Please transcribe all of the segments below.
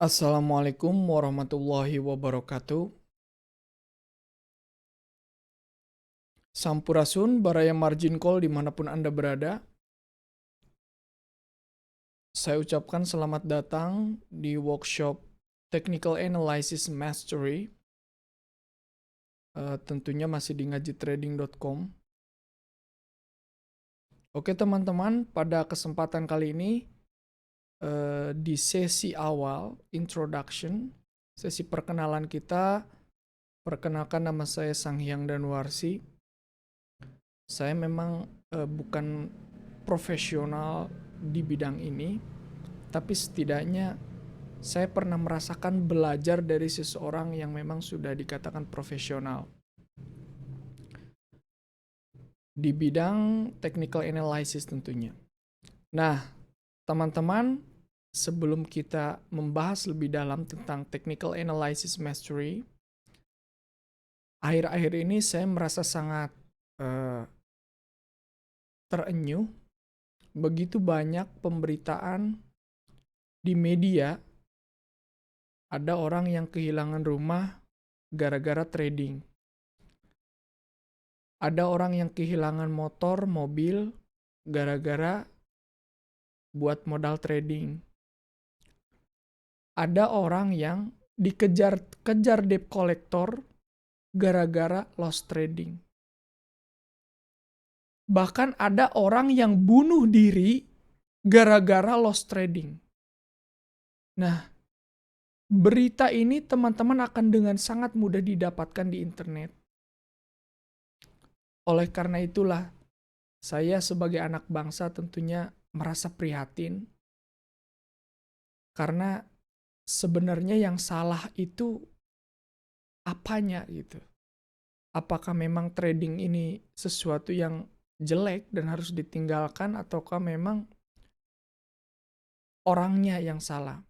Assalamualaikum warahmatullahi wabarakatuh. Sampurasun, baraya margin call dimanapun Anda berada. Saya ucapkan selamat datang di workshop Technical Analysis Mastery. Tentunya masih di ngajitrading.com. Oke teman-teman, pada kesempatan kali ini di sesi awal, introduction, sesi perkenalan kita, perkenalkan nama saya Sanghyang Danuarsi. Saya memang bukan profesional di bidang ini, tapi setidaknya saya pernah merasakan belajar dari seseorang yang memang sudah dikatakan profesional di bidang technical analysis tentunya. Nah, teman-teman, sebelum kita membahas lebih dalam tentang technical analysis mastery, akhir-akhir ini saya merasa sangat terenyuh. Begitu banyak pemberitaan di media, ada orang yang kehilangan rumah gara-gara trading. Ada orang yang kehilangan motor, mobil, gara-gara buat modal trading. Ada orang yang dikejar-kejar debt collector gara-gara loss trading. Bahkan ada orang yang bunuh diri gara-gara loss trading. Nah, berita ini teman-teman akan dengan sangat mudah didapatkan di internet. Oleh karena itulah, saya sebagai anak bangsa tentunya merasa prihatin. Karena sebenarnya yang salah itu apanya gitu. Apakah memang trading ini sesuatu yang jelek dan harus ditinggalkan, ataukah memang orangnya yang salah?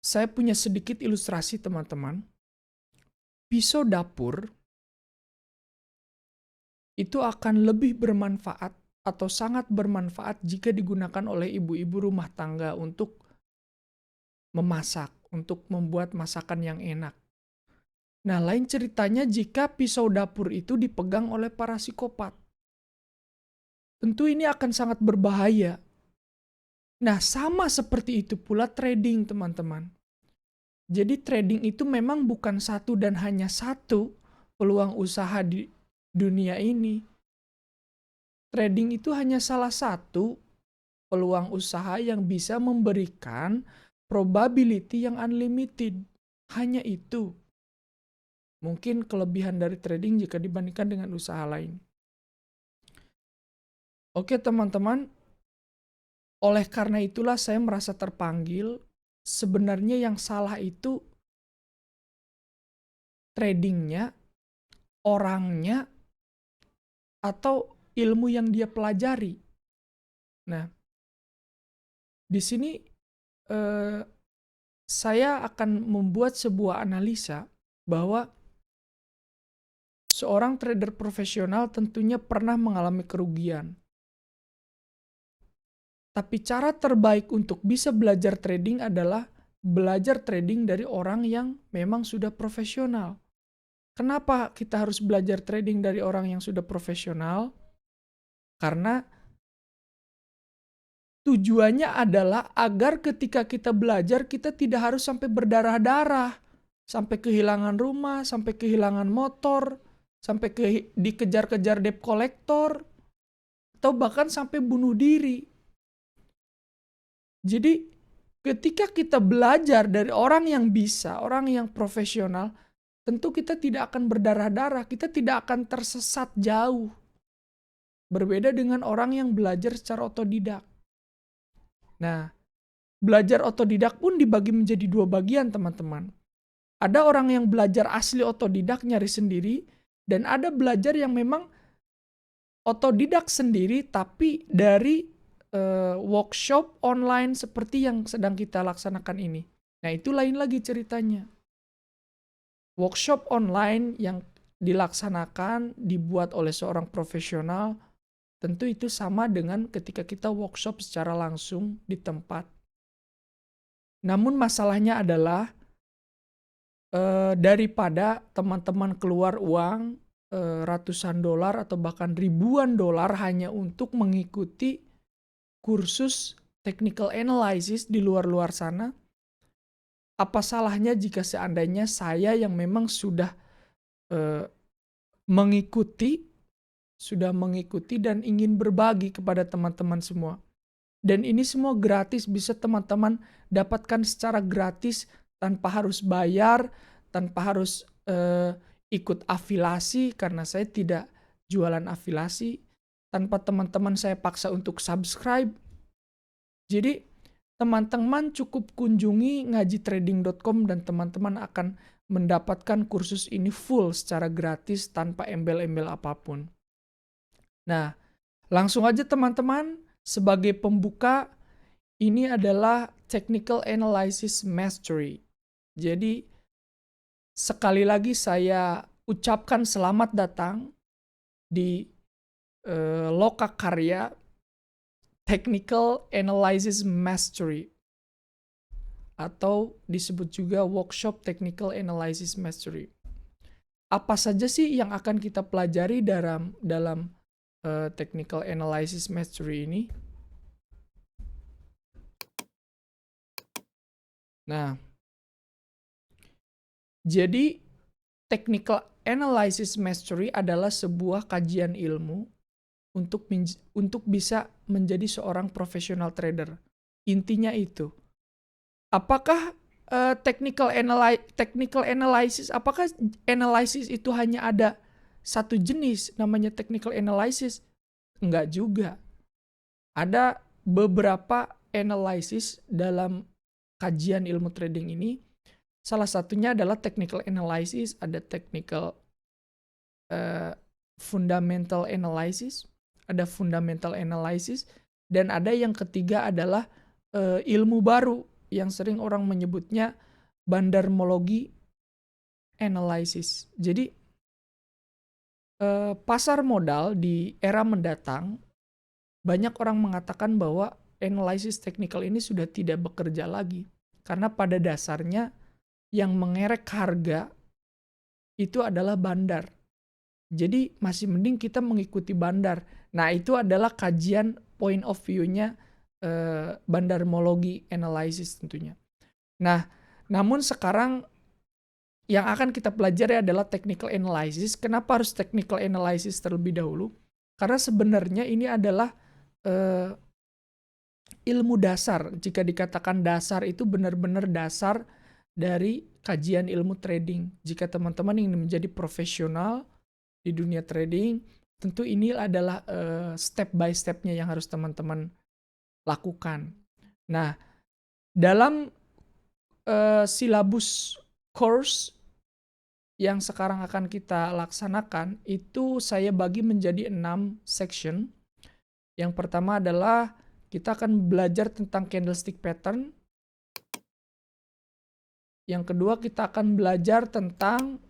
Saya punya sedikit ilustrasi teman-teman. Pisau dapur itu akan lebih bermanfaat atau sangat bermanfaat jika digunakan oleh ibu-ibu rumah tangga untuk memasak, untuk membuat masakan yang enak. Nah, lain ceritanya jika pisau dapur itu dipegang oleh para psikopat. Tentu ini akan sangat berbahaya. Nah, sama seperti itu pula trading, teman-teman. Jadi trading itu memang bukan satu dan hanya satu peluang usaha di dunia ini. Trading itu hanya salah satu peluang usaha yang bisa memberikan probability yang unlimited. Hanya itu. Mungkin kelebihan dari trading jika dibandingkan dengan usaha lain. Oke teman-teman, oleh karena itulah saya merasa terpanggil. Sebenarnya yang salah itu tradingnya, orangnya, atau ilmu yang dia pelajari. Nah, di sini saya akan membuat sebuah analisa bahwa seorang trader profesional tentunya pernah mengalami kerugian. Tapi cara terbaik untuk bisa belajar trading adalah belajar trading dari orang yang memang sudah profesional. Kenapa kita harus belajar trading dari orang yang sudah profesional? Karena tujuannya adalah agar ketika kita belajar, kita tidak harus sampai berdarah-darah, sampai kehilangan rumah, sampai kehilangan motor, sampai dikejar-kejar debt collector, atau bahkan sampai bunuh diri. Jadi ketika kita belajar dari orang yang bisa, orang yang profesional, tentu kita tidak akan berdarah-darah, kita tidak akan tersesat jauh. Berbeda dengan orang yang belajar secara otodidak. Nah, belajar otodidak pun dibagi menjadi dua bagian, teman-teman. Ada orang yang belajar asli otodidak nyari sendiri, dan ada belajar yang memang otodidak sendiri tapi dari workshop online seperti yang sedang kita laksanakan ini. Nah, itu lain lagi ceritanya. Workshop online yang dilaksanakan, dibuat oleh seorang profesional, tentu itu sama dengan ketika kita workshop secara langsung di tempat. Namun masalahnya adalah daripada teman-teman keluar uang ratusan dolar atau bahkan ribuan dolar hanya untuk mengikuti kursus technical analysis di luar-luar sana, apa salahnya jika seandainya saya yang memang sudah eh, mengikuti dan ingin berbagi kepada teman-teman semua. Dan ini semua gratis, bisa teman-teman dapatkan secara gratis tanpa harus bayar, tanpa harus ikut afiliasi karena saya tidak jualan afiliasi, tanpa teman-teman saya paksa untuk subscribe. Jadi teman-teman cukup kunjungi ngajitrading.com dan teman-teman akan mendapatkan kursus ini full secara gratis tanpa embel-embel apapun. Nah, langsung aja teman-teman, sebagai pembuka, ini adalah Technical Analysis Mastery. Jadi, sekali lagi saya ucapkan selamat datang di Lokakarya Technical Analysis Mastery, atau disebut juga Workshop Technical Analysis Mastery. Apa saja sih yang akan kita pelajari dalam Technical Analysis Mastery ini? Nah, jadi Technical Analysis Mastery adalah sebuah kajian ilmu untuk bisa menjadi seorang profesional trader. Intinya itu. Apakah technical analysis, apakah analysis itu hanya ada satu jenis namanya technical analysis? Enggak juga. Ada beberapa analysis dalam kajian ilmu trading ini. Salah satunya adalah technical analysis, ada technical fundamental analysis, ada fundamental analysis, dan ada yang ketiga adalah ilmu baru yang sering orang menyebutnya bandarmologi analysis. Jadi pasar modal di era mendatang, banyak orang mengatakan bahwa analisis technical ini sudah tidak bekerja lagi. Karena pada dasarnya yang mengerek harga itu adalah bandar. Jadi masih mending kita mengikuti bandar. Nah, itu adalah kajian point of view-nya bandarmologi analysis tentunya. Nah, namun sekarang yang akan kita pelajari adalah technical analysis. Kenapa harus technical analysis terlebih dahulu? Karena sebenarnya ini adalah ilmu dasar. Jika dikatakan dasar, itu benar-benar dasar dari kajian ilmu trading. Jika teman-teman ingin menjadi profesional di dunia trading, tentu ini adalah step by step-nya yang harus teman-teman lakukan. Nah, dalam silabus course yang sekarang akan kita laksanakan, itu saya bagi menjadi 6 section. Yang pertama adalah kita akan belajar tentang candlestick pattern. Yang kedua, kita akan belajar tentang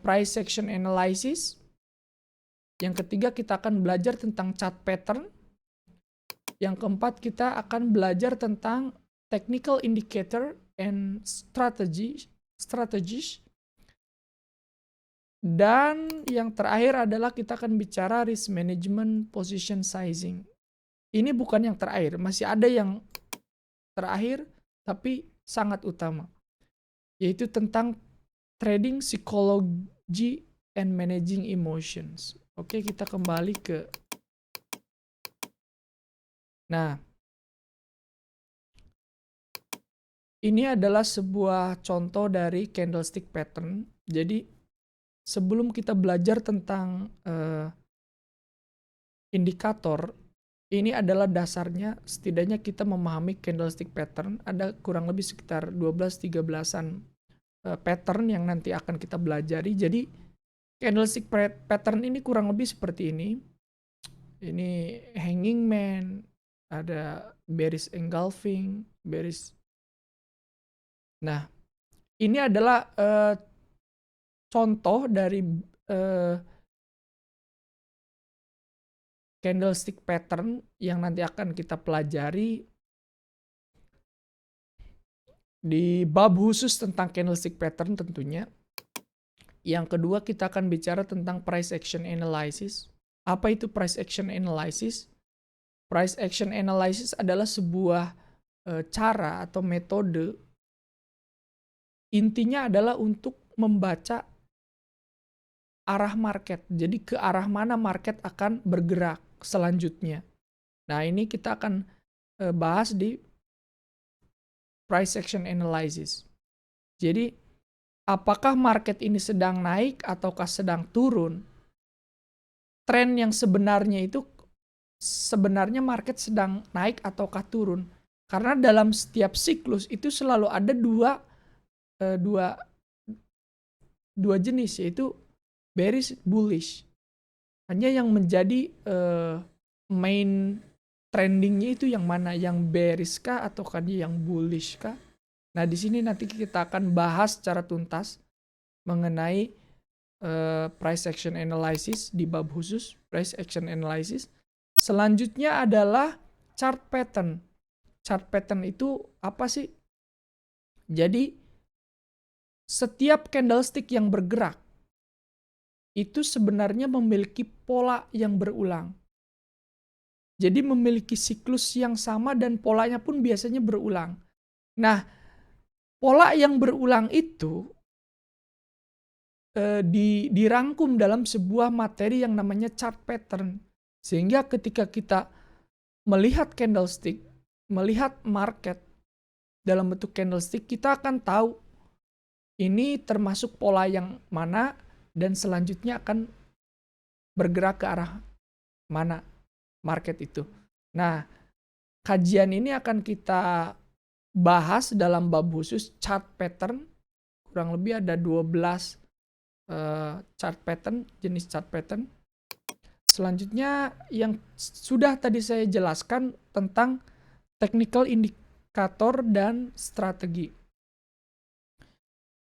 price action analysis. Yang ketiga, kita akan belajar tentang chart pattern. Yang keempat, kita akan belajar tentang technical indicator and strategies. Dan yang terakhir adalah kita akan bicara risk management, position sizing. Ini bukan yang terakhir, masih ada yang terakhir, tapi sangat utama. Yaitu tentang trading psychology and managing emotions. Oke, kita kembali ke... Nah, ini adalah sebuah contoh dari candlestick pattern. Jadi, sebelum kita belajar tentang indikator, ini adalah dasarnya, setidaknya kita memahami candlestick pattern. Ada kurang lebih sekitar 12-13an pattern yang nanti akan kita belajari. Jadi candlestick pattern ini kurang lebih seperti ini. Ini hanging man, ada bearish engulfing, bearish. Nah, ini adalah contoh dari candlestick pattern yang nanti akan kita pelajari. di bab khusus tentang candlestick pattern tentunya. Yang kedua kita akan bicara tentang price action analysis. Apa itu price action analysis? Price action analysis adalah sebuah cara atau metode. Intinya adalah untuk membaca arah market. Jadi ke arah mana market akan bergerak selanjutnya. Nah, ini kita akan bahas di price action analysis. Jadi, apakah market ini sedang naik ataukah sedang turun? Tren yang sebenarnya itu sebenarnya market sedang naik ataukah turun? Karena dalam setiap siklus itu selalu ada dua jenis, yaitu bearish, bullish. Hanya yang menjadi main trendingnya itu yang mana, yang bearish kah ataukah yang bullish kah? Nah, di sini nanti kita akan bahas secara tuntas mengenai price action analysis di bab khusus price action analysis. Selanjutnya adalah chart pattern. Chart pattern itu apa sih? Jadi setiap candlestick yang bergerak itu sebenarnya memiliki pola yang berulang. Jadi memiliki siklus yang sama dan polanya pun biasanya berulang. Nah, pola yang berulang itu dirangkum dalam sebuah materi yang namanya chart pattern. Sehingga ketika kita melihat candlestick, melihat market dalam bentuk candlestick, kita akan tahu ini termasuk pola yang mana dan selanjutnya akan bergerak ke arah mana market itu. Nah, kajian ini akan kita bahas dalam bab khusus chart pattern. Kurang lebih ada 12 chart pattern, jenis chart pattern. Selanjutnya yang sudah tadi saya jelaskan tentang technical indikator dan strategi.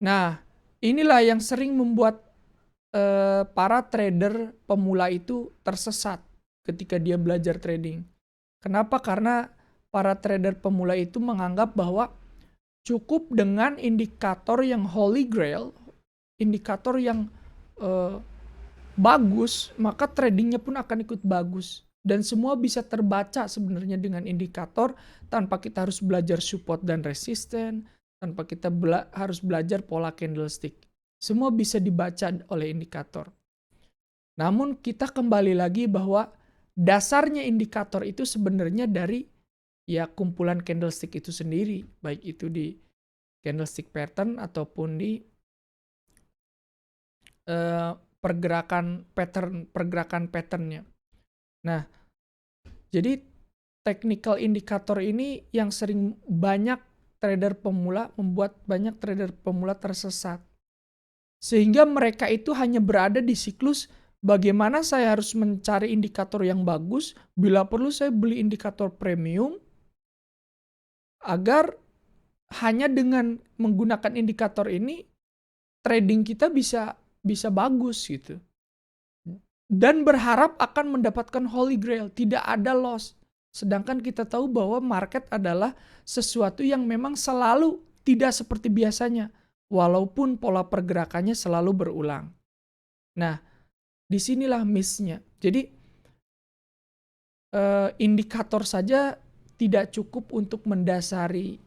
Nah, inilah yang sering membuat para trader pemula itu tersesat ketika dia belajar trading. Kenapa? Karena para trader pemula itu menganggap bahwa cukup dengan indikator yang holy grail, indikator yang bagus, maka tradingnya pun akan ikut bagus. Dan semua bisa terbaca sebenarnya dengan indikator tanpa kita harus belajar support dan resisten, tanpa kita harus belajar pola candlestick. Semua bisa dibaca oleh indikator. Namun kita kembali lagi bahwa dasarnya indikator itu sebenarnya dari ya kumpulan candlestick itu sendiri, baik itu di candlestick pattern ataupun di pergerakan patternnya. Nah, jadi technical indikator ini yang sering banyak trader pemula membuat banyak trader pemula tersesat. Sehingga mereka itu hanya berada di siklus bagaimana saya harus mencari indikator yang bagus, bila perlu saya beli indikator premium, agar hanya dengan menggunakan indikator ini, trading kita bisa bagus gitu. Dan berharap akan mendapatkan holy grail, tidak ada loss. Sedangkan kita tahu bahwa market adalah sesuatu yang memang selalu tidak seperti biasanya. Walaupun pola pergerakannya selalu berulang. Nah, disinilah miss-nya. Jadi, indikator saja tidak cukup untuk mendasari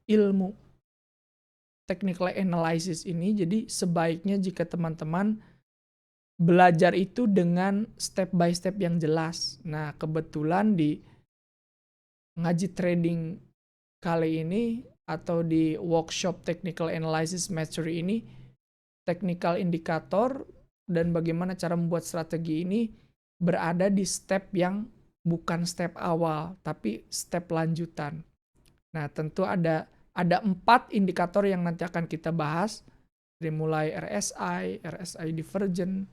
ilmu technical analysis ini. Jadi, sebaiknya jika teman-teman belajar itu dengan step by step yang jelas. Nah, kebetulan di ngaji trading kali ini, atau di workshop technical analysis mastery ini, technical indikator dan bagaimana cara membuat strategi ini berada di step yang bukan step awal, tapi step lanjutan. Nah, tentu ada 4 indikator yang nanti akan kita bahas, dari mulai RSI divergent,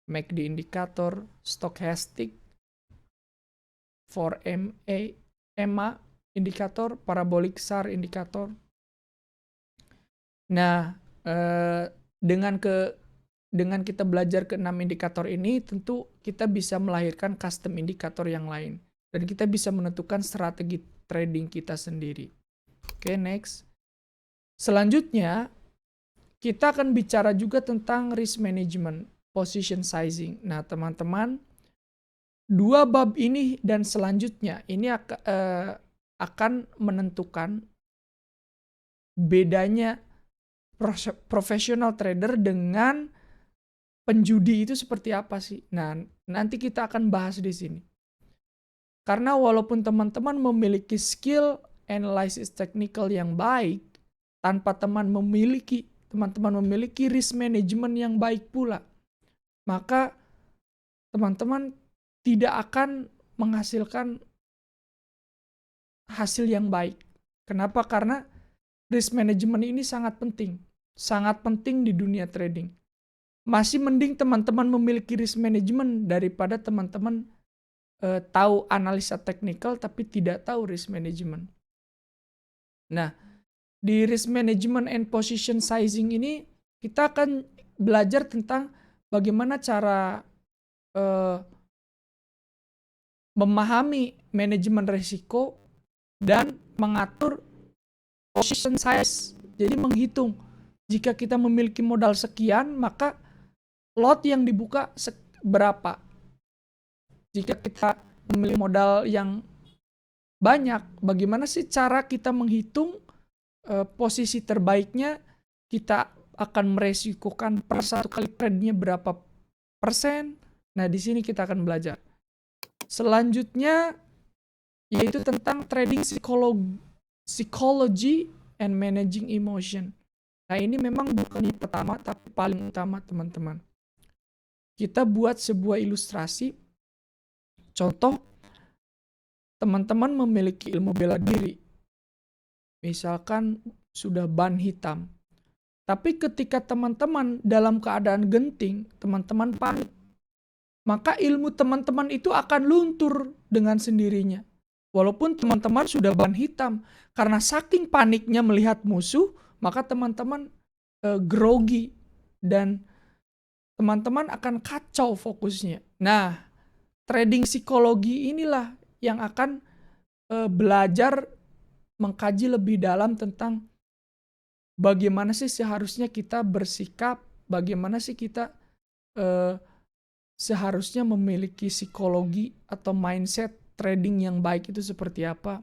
MACD indikator, stochastic, 4MA, EMA indikator, parabolic SAR indikator. Nah, dengan kita belajar ke 6 indikator ini, tentu kita bisa melahirkan custom indikator yang lain. Dan kita bisa menentukan strategi trading kita sendiri. Oke, next. Selanjutnya, kita akan bicara juga tentang risk management, position sizing. Nah, teman-teman, 2 bab ini dan selanjutnya ini akan menentukan bedanya professional trader dengan penjudi itu seperti apa sih. Nah, nanti kita akan bahas di sini. Karena walaupun teman-teman memiliki skill analysis technical yang baik, tanpa teman-teman memiliki risk management yang baik pula, maka teman-teman tidak akan menghasilkan hasil yang baik. Kenapa? Karena risk management ini sangat penting di dunia trading. Masih mending teman-teman memiliki risk management daripada teman-teman tahu analisa teknikal tapi tidak tahu risk management. Nah, di risk management and position sizing ini kita akan belajar tentang bagaimana cara memahami manajemen risiko dan mengatur position size. Jadi menghitung jika kita memiliki modal sekian, maka lot yang dibuka berapa. Jika kita memiliki modal yang banyak, bagaimana sih cara kita menghitung posisi terbaiknya? Kita akan meresikokan per satu kali trade-nya berapa persen. Nah, di sini kita akan belajar. Selanjutnya yaitu tentang trading psychology and managing emotion. Nah, ini memang bukan yang pertama tapi paling utama, teman-teman. Kita buat sebuah ilustrasi. Contoh, teman-teman memiliki ilmu bela diri. Misalkan sudah ban hitam. Tapi ketika teman-teman dalam keadaan genting, teman-teman panik, maka ilmu teman-teman itu akan luntur dengan sendirinya. Walaupun teman-teman sudah ban hitam, karena saking paniknya melihat musuh, maka teman-teman grogi dan teman-teman akan kacau fokusnya. Nah, trading psikologi inilah yang akan belajar mengkaji lebih dalam tentang bagaimana sih seharusnya kita bersikap, bagaimana sih kita seharusnya memiliki psikologi atau mindset trading yang baik itu seperti apa,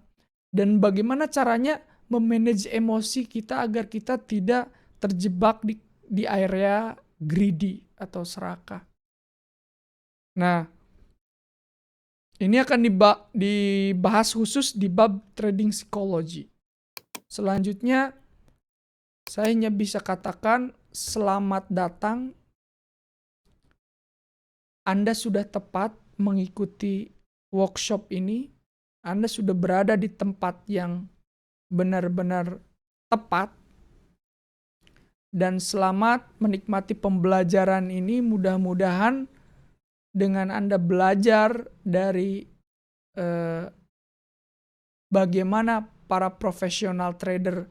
dan bagaimana caranya memanage emosi kita agar kita tidak terjebak di area greedy atau serakah. Nah, ini akan dibahas khusus di bab trading psychology. Selanjutnya, saya hanya bisa katakan selamat datang. Anda sudah tepat mengikuti workshop ini. Anda sudah berada di tempat yang benar-benar tepat. Dan selamat menikmati pembelajaran ini. Mudah-mudahan dengan Anda belajar dari bagaimana para profesional trader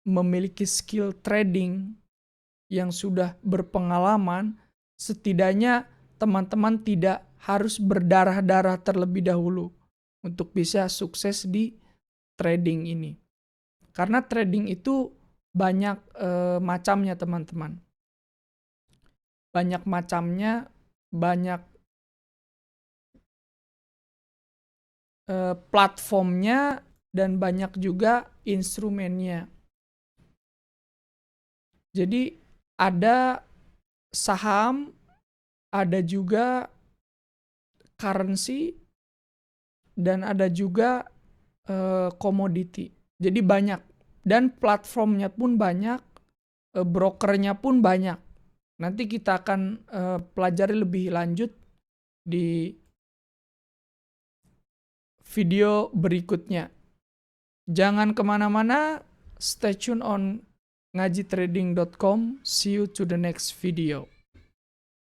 memiliki skill trading yang sudah berpengalaman, setidaknya teman-teman tidak harus berdarah-darah terlebih dahulu untuk bisa sukses di trading ini. Karena trading itu banyak macamnya, teman-teman. Banyak macamnya, banyak platformnya, dan banyak juga instrumennya. Jadi ada saham, ada juga currency, dan ada juga komoditi. Jadi banyak. Dan platformnya pun banyak, brokernya pun banyak. Nanti kita akan pelajari lebih lanjut di video berikutnya. Jangan kemana-mana, stay tune on ngajitrading.com. See you to the next video.